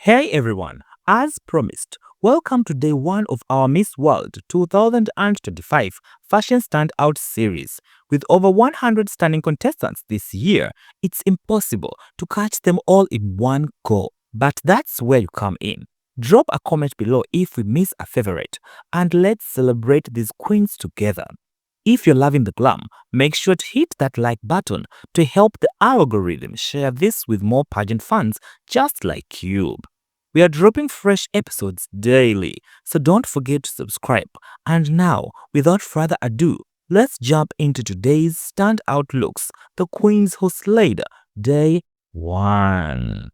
Hey everyone, as promised, welcome to day one of our Miss World 2025 Fashion Standout series. With over 100 stunning contestants this year, it's impossible to catch them all in one go. But that's where you come in. Drop a comment below if we miss a favorite, and let's celebrate these queens together. If you're loving the glam, make sure to hit that like button to help the algorithm share this with more pageant fans just like you. We are dropping fresh episodes daily, so don't forget to subscribe. And now, without further ado, let's jump into today's standout looks, the queens who slayed day 1.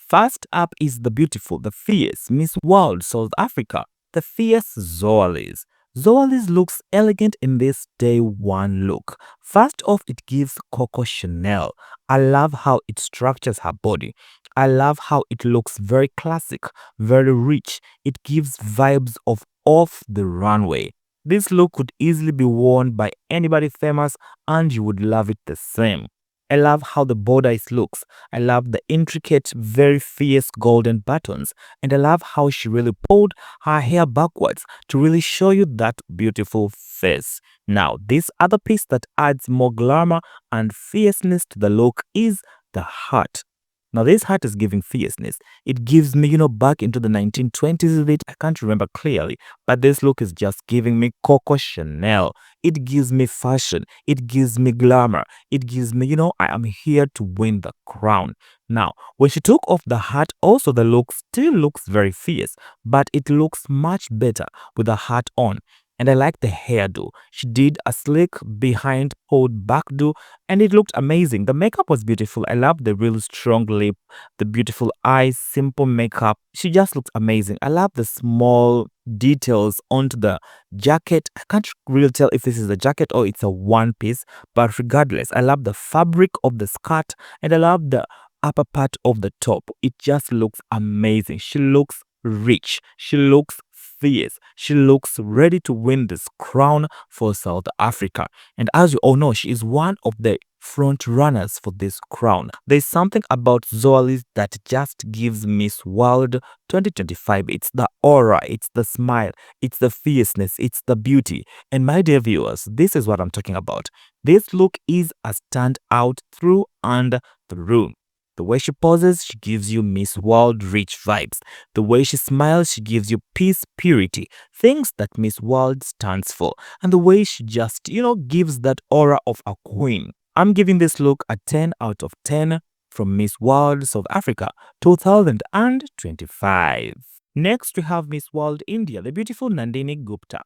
First up is the beautiful, the fierce Miss World South Africa, the fierce Zoalis. Zoalis looks elegant in this day 1 look. First off, it gives Coco Chanel. I love how it structures her body. I love how it looks very classic, very rich. It gives vibes of off the runway. This look could easily be worn by anybody famous and you would love it the same. I love how the bodice looks. I love the intricate, very fierce golden buttons. And I love how she really pulled her hair backwards to really show you that beautiful face. Now, this other piece that adds more glamour and fierceness to the look is the heart. Now, this hat is giving fierceness. It gives me, back into the 1920s a bit. I can't remember clearly, but this look is just giving me Coco Chanel. It gives me fashion. It gives me glamour. It gives me, I am here to win the crown. Now, when she took off the hat, also the look still looks very fierce, but it looks much better with the hat on. And I like the hairdo. She did a slick behind pulled back do and it looked amazing. The makeup was beautiful. I love the real strong lip, the beautiful eyes, simple makeup. She just looked amazing. I love the small details onto the jacket. I can't really tell if this is a jacket or it's a one piece, but regardless, I love the fabric of the skirt and I love the upper part of the top. It just looks amazing. She looks rich. She looks fierce. She looks ready to win this crown for South Africa. And as you all know, she is one of the front runners for this crown. There's something about Zoalis that just gives Miss World 2025. It's the aura, it's the smile, it's the fierceness, it's the beauty. And my dear viewers, this is what I'm talking about. This look is a standout through and through. The way she poses, she gives you Miss World rich vibes. The way she smiles, she gives you peace, purity, things that Miss World stands for. And the way she just, gives that aura of a queen. I'm giving this look a 10 out of 10 from Miss World South Africa 2025. Next, we have Miss World India, the beautiful Nandini Gupta.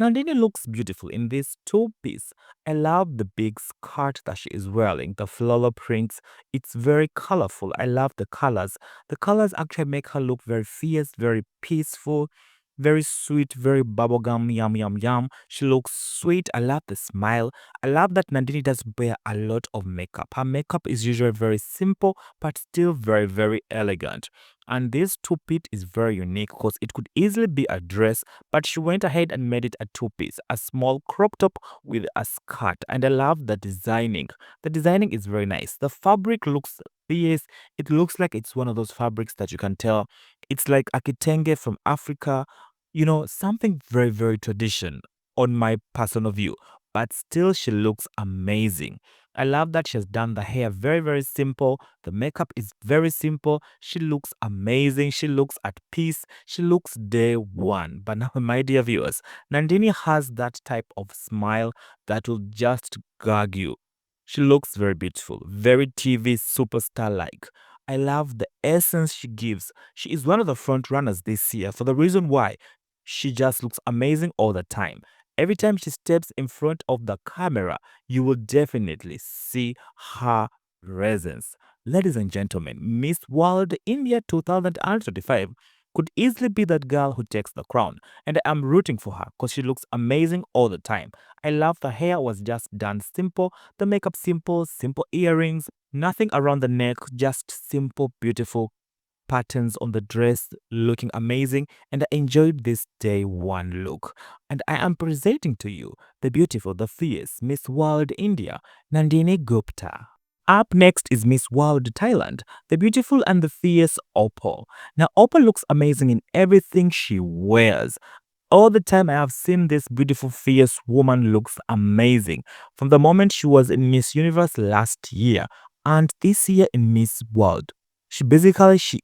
Nandini looks beautiful in this two-piece. I love the big skirt that she is wearing, the floral prints. It's very colorful. I love the colors. The colors actually make her look very fierce, very peaceful, very sweet, very bubblegum, yum, yum, yum. She looks sweet. I love the smile. I love that Nandini does wear a lot of makeup. Her makeup is usually very simple, but still very, very elegant. And this two-piece is very unique because it could easily be a dress, but she went ahead and made it a two-piece, a small crop top with a skirt. And I love the designing. The designing is very nice. The fabric looks fierce. It looks like it's one of those fabrics that you can tell it's like a kitenge from Africa, something very, very traditional on my personal view. But still, she looks amazing. I love that she has done the hair very, very simple. The makeup is very simple. She looks amazing. She looks at peace. She looks day one. But now, my dear viewers, Nandini has that type of smile that will just gag you. She looks very beautiful, very TV superstar-like. I love the essence she gives. She is one of the front runners this year for the reason why She just looks amazing all the time. Every time she steps in front of the camera, you will definitely see her presence. Ladies and gentlemen, Miss World India 2025 could easily be that girl who takes the crown, and I'm rooting for her because she looks amazing all the time. I love the hair was just done simple, the makeup simple, simple earrings, nothing around the neck, just simple, beautiful patterns on the dress looking amazing, and I enjoyed this day one look. And I am presenting to you the beautiful, the fierce Miss World India, Nandini Gupta. Up next is Miss World Thailand, the beautiful and the fierce Opal. Now, Opal looks amazing in everything she wears. All the time I have seen this beautiful, fierce woman looks amazing. From the moment she was in Miss Universe last year and this year in Miss World. She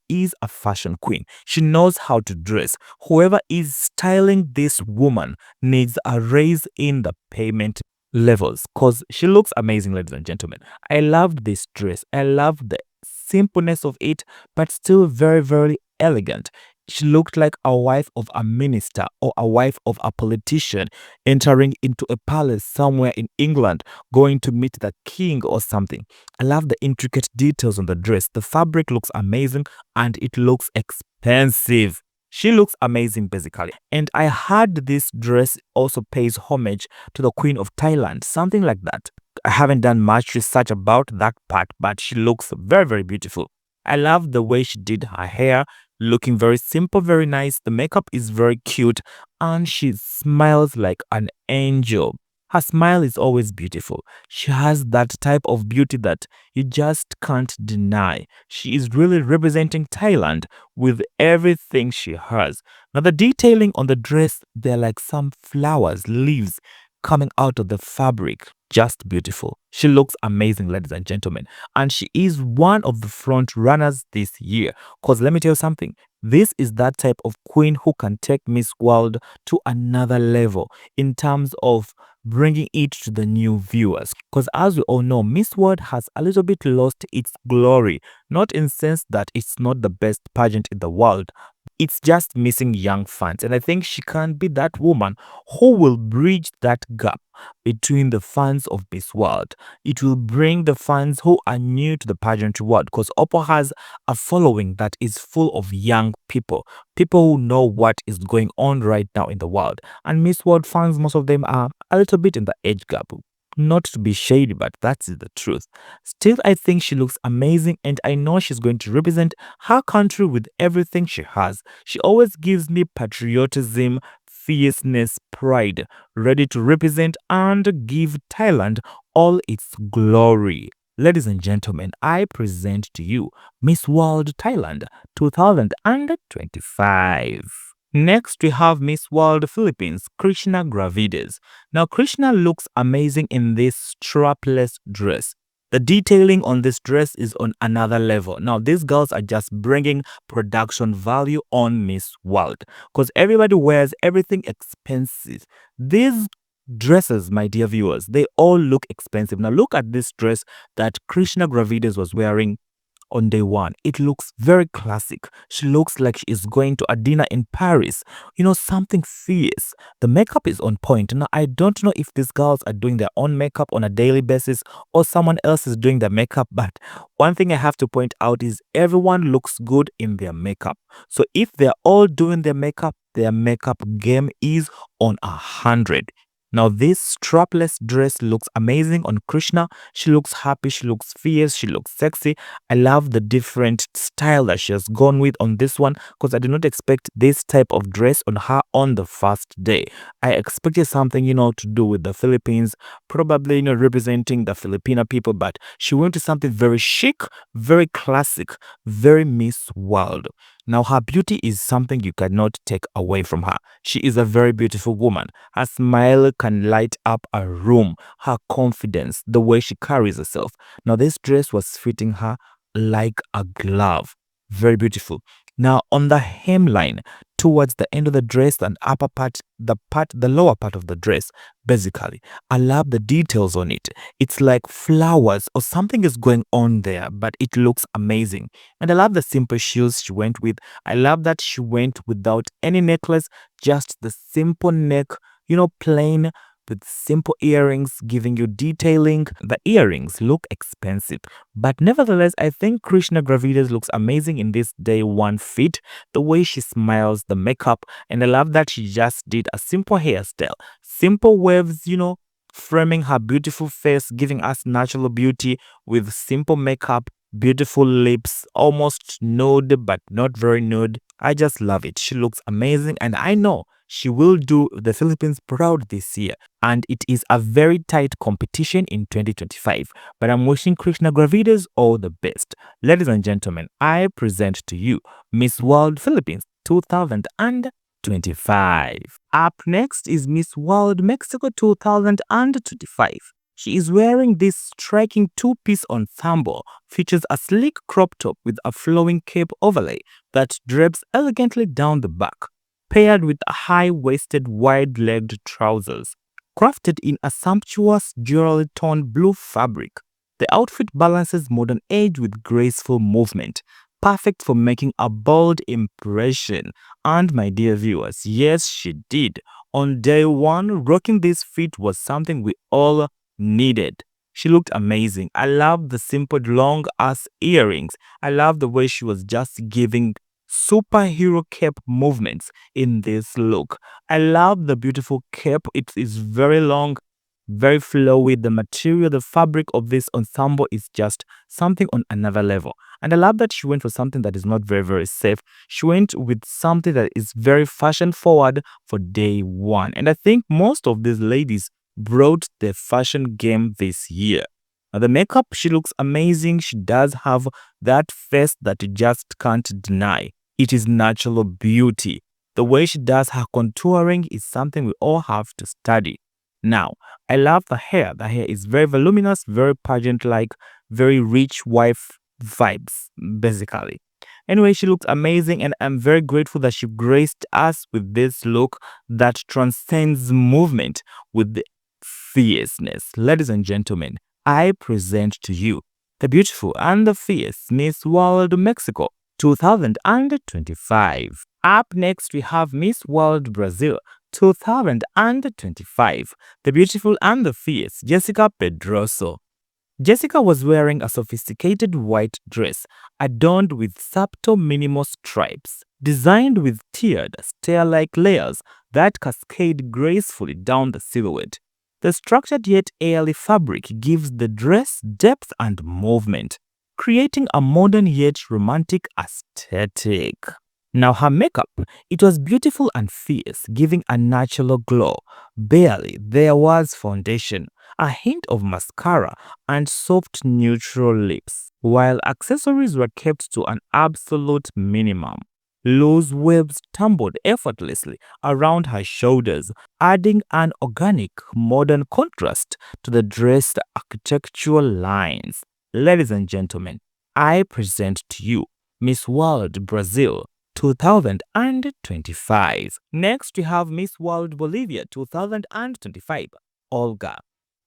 is a fashion queen. She knows how to dress. Whoever is styling this woman needs a raise in the payment levels because she looks amazing, ladies and gentlemen. I loved this dress. I loved the simpleness of it, but still very, very elegant. She looked like a wife of a minister or a wife of a politician entering into a palace somewhere in England, going to meet the king or something. I love the intricate details on the dress. The fabric looks amazing and it looks expensive. She looks amazing basically. And I heard this dress also pays homage to the Queen of Thailand, something like that. I haven't done much research about that part, but she looks very, very beautiful. I love the way she did her hair, looking very simple, very nice. The makeup is very cute and she smiles like an angel. Her smile is always beautiful. She has that type of beauty that you just can't deny. She is really representing Thailand with everything she has. Now, the detailing on the dress, they're like some flowers, leaves coming out of the fabric. Just beautiful. She looks amazing, ladies and gentlemen. And she is one of the front runners this year. Because let me tell you something. This is that type of queen who can take Miss World to another level in terms of bringing it to the new viewers. Because as we all know, Miss World has a little bit lost its glory. Not in sense that it's not the best pageant in the world. It's just missing young fans. And I think she can be that woman who will bridge that gap between the fans of Miss World. It will bring the fans who are new to the pageantry world because Oppo has a following that is full of young people, people who know what is going on right now in the world. And Miss World fans, most of them are a little bit in the age gap. Not to be shady, but that's the truth. Still, I think she looks amazing and I know she's going to represent her country with everything she has. She always gives me patriotism, fierceness, pride, ready to represent and give Thailand all its glory. Ladies and gentlemen, I present to you Miss World Thailand 2025. Next, we have Miss World Philippines, Krishna Gravides. Now, Krishna looks amazing in this strapless dress. The detailing on this dress is on another level. Now, these girls are just bringing production value on Miss World because everybody wears everything expensive. These dresses, my dear viewers, they all look expensive. Now, look at this dress that Krishna Gravides was wearing on day one. It looks very classic. She looks like she is going to a dinner in Paris. You know, something fierce. The makeup is on point. Now, I don't know if these girls are doing their own makeup on a daily basis or someone else is doing their makeup, but one thing I have to point out is everyone looks good in their makeup. So if they're all doing their makeup game is on 100. Now, this strapless dress looks amazing on Krishna. She looks happy, she looks fierce, she looks sexy. I love the different style that she has gone with on this one because I did not expect this type of dress on her on the first day. I expected something, to do with the Philippines, probably, representing the Filipino people, but she went to something very chic, very classic, very Miss World. Now, her beauty is something you cannot take away from her. She is a very beautiful woman. Her smile can light up a room. Her confidence, the way she carries herself. Now, this dress was fitting her like a glove. Very beautiful. Now, on the hemline, towards the end of the dress and upper part, the lower part of the dress, basically. I love the details on it. It's like flowers or something is going on there, but it looks amazing. And I love the simple shoes she went with. I love that she went without any necklace, just the simple neck, plain with simple earrings giving you detailing. The earrings look expensive, but nevertheless, I think Krishna Gravitas looks amazing in this day one fit. The way she smiles, the makeup, and I love that she just did a simple hairstyle. Simple waves, framing her beautiful face, giving us natural beauty with simple makeup, beautiful lips, almost nude, but not very nude. I just love it. She looks amazing, and I know she will do the Philippines proud this year. And it is a very tight competition in 2025. But I'm wishing Krishna Gravitas all the best. Ladies and gentlemen, I present to you Miss World Philippines 2025. Up next is Miss World Mexico 2025. She is wearing this striking two-piece ensemble, features a sleek crop top with a flowing cape overlay that drapes elegantly down the back, paired with a high-waisted, wide-legged trousers, crafted in a sumptuous jewelry toned blue fabric. The outfit balances modern age with graceful movement, perfect for making a bold impression. And my dear viewers, yes, she did. On day one, rocking this fit was something we all needed. She looked amazing. I love the simple long ass earrings. I love the way she was just giving superhero cape movements in this look. I love the beautiful cape. It is very long, very flowy. The material, the fabric of this ensemble is just something on another level. And I love that she went for something that is not very, very safe. She went with something that is very fashion forward for day one. And I think most of these ladies brought the fashion game this year. Now, the makeup, she looks amazing. She does have that face that you just can't deny. It is natural beauty. The way she does her contouring is something we all have to study. Now, I love the hair. The hair is very voluminous, very pageant-like, very rich wife vibes, basically. Anyway, she looks amazing, and I'm very grateful that she graced us with this look that transcends movement with the fierceness. Ladies and gentlemen, I present to you the beautiful and the fierce Miss World Mexico 2025. Up next, we have Miss World Brazil 2025, the beautiful and the fierce Jessica Pedroso. Jessica was wearing a sophisticated white dress adorned with subtle minimal stripes, designed with tiered stair-like layers that cascade gracefully down the silhouette. The structured yet airy fabric gives the dress depth and movement, creating a modern yet romantic aesthetic. Now her makeup, it was beautiful and fierce, giving a natural glow. Barely there was foundation, a hint of mascara, and soft neutral lips, while accessories were kept to an absolute minimum. Loose waves tumbled effortlessly around her shoulders, adding an organic, modern contrast to the dress's architectural lines. Ladies and gentlemen, I present to you Miss World Brazil 2025. Next, we have Miss World Bolivia 2025, Olga.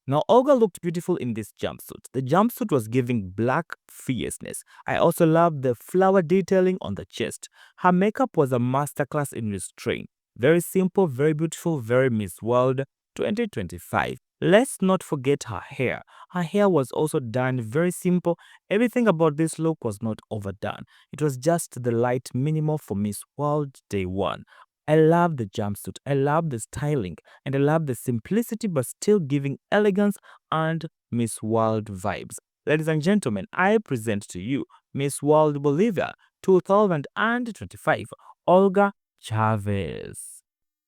Now, Olga looked beautiful in this jumpsuit. The jumpsuit was giving black fierceness. I also loved the flower detailing on the chest. Her makeup was a masterclass in restraint. Very simple, very beautiful, very Miss World 2025. Let's not forget her hair. Her hair was also done very simple. Everything about this look was not overdone. It was just the light minimal for Miss World Day 1. I love the jumpsuit, I love the styling, and I love the simplicity but still giving elegance and Miss World vibes. Ladies and gentlemen, I present to you Miss World Bolivia 2025, Olga Chavez.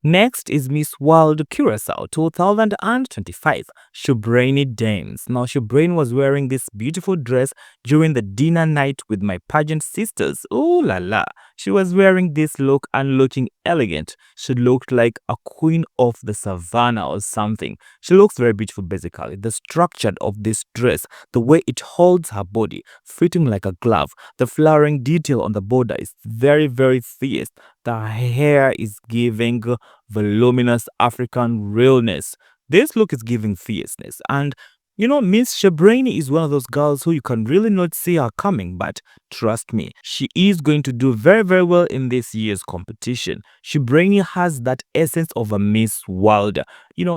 Next is Miss World Curacao 2025, Shubraini Dames. Now, Shubraini was wearing this beautiful dress during the dinner night with my pageant sisters. Ooh la la. She was wearing this look and looking elegant. She looked like a queen of the savannah or something. She looks very beautiful basically. The structure of this dress, the way it holds her body, fitting like a glove. The flowering detail on the border is very, very fierce. The hair is giving voluminous African realness. This look is giving fierceness. And Miss Shabrani is one of those girls who you can really not see her coming, but trust me, she is going to do very, very well in this year's competition. Shabrani has that essence of a Miss World.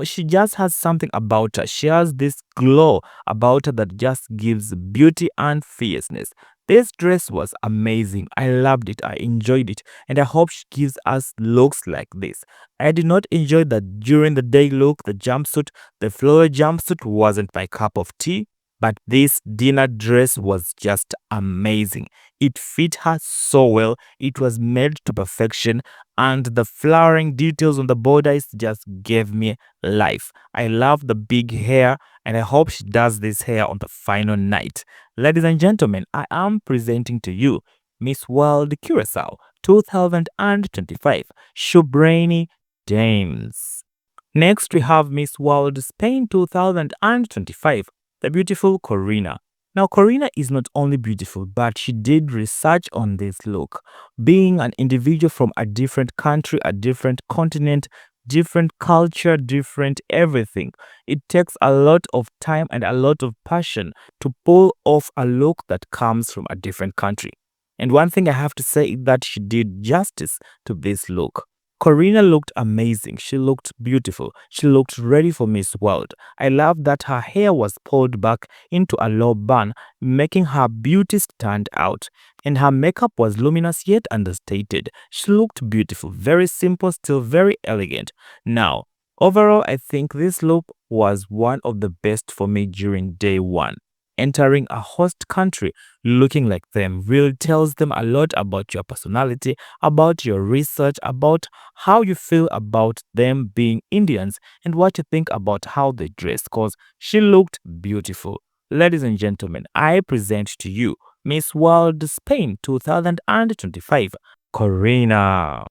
She just has something about her. She has this glow about her that just gives beauty and fierceness. This dress was amazing. I loved it. I enjoyed it. And I hope she gives us looks like this. I did not enjoy the during the day look, the jumpsuit. The floral jumpsuit wasn't my cup of tea. But this dinner dress was just amazing. It fit her so well. It was made to perfection. And the flowering details on the borders just gave me life. I love the big hair. And I hope she does this hair on the final night. Ladies and gentlemen, I am presenting to you Miss World Curacao 2025, Shabrani James. Next, we have Miss World Spain 2025, the beautiful Corina. Now, Corina is not only beautiful, but she did research on this look. Being an individual from a different country, a different continent, different culture, different everything. It takes a lot of time and a lot of passion to pull off a look that comes from a different country. And one thing I have to say is that she did justice to this look. Corina looked amazing. She looked beautiful. She looked ready for Miss World. I love that her hair was pulled back into a low bun, making her beauty stand out. And her makeup was luminous yet understated. She looked beautiful, very simple, still very elegant. Now, overall, I think this look was one of the best for me during day one. Entering a host country looking like them really tells them a lot about your personality, about your research, about how you feel about them being Indians, and what you think about how they dress, because she looked beautiful. Ladies and gentlemen, I present to you Miss World Spain 2025, Corina.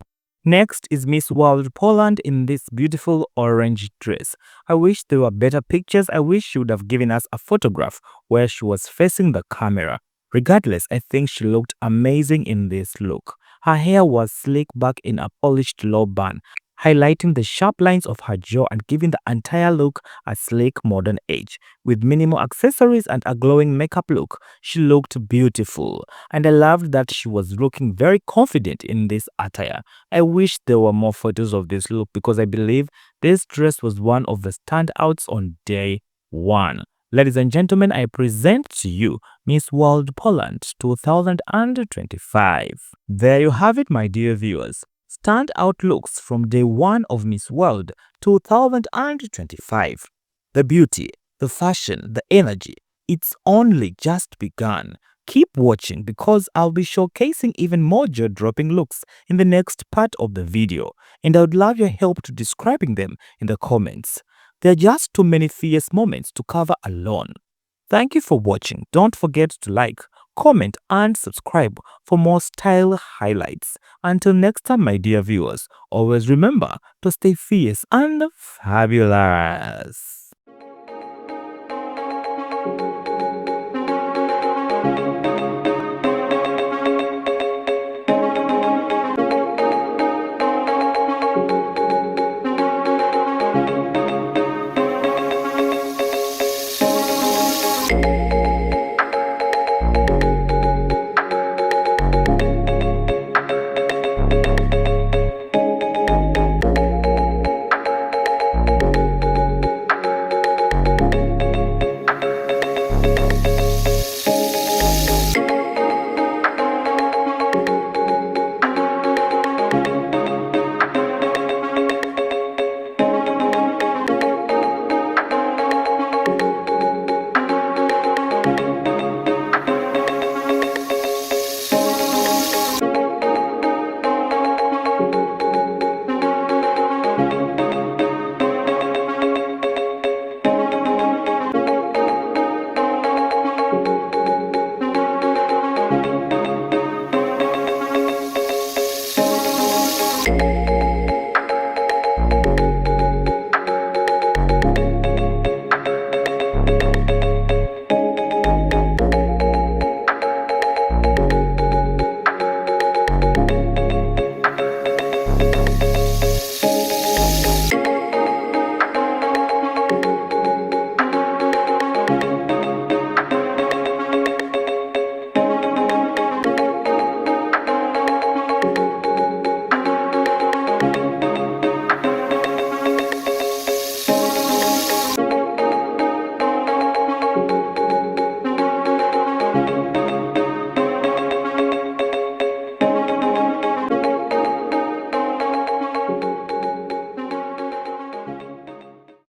Next is Miss World Poland in this beautiful orange dress. I wish there were better pictures. I wish she would have given us a photograph where she was facing the camera. Regardless, I think she looked amazing in this look. Her hair was slick back in a polished low bun, highlighting the sharp lines of her jaw and giving the entire look a sleek modern edge. With minimal accessories and a glowing makeup look, she looked beautiful. And I loved that she was looking very confident in this attire. I wish there were more photos of this look because I believe this dress was one of the standouts on day one. Ladies and gentlemen, I present to you Miss World Poland 2025. There you have it, my dear viewers. Standout looks from day one of Miss World 2025. The beauty, the fashion, the energy, it's only just begun. Keep watching because I'll be showcasing even more jaw-dropping looks in the next part of the video, and I would love your help to describing them in the comments. There are just too many fierce moments to cover alone. Thank you for watching. Don't forget to like, comment and subscribe for more style highlights. Until next time, my dear viewers, always remember to stay fierce and fabulous.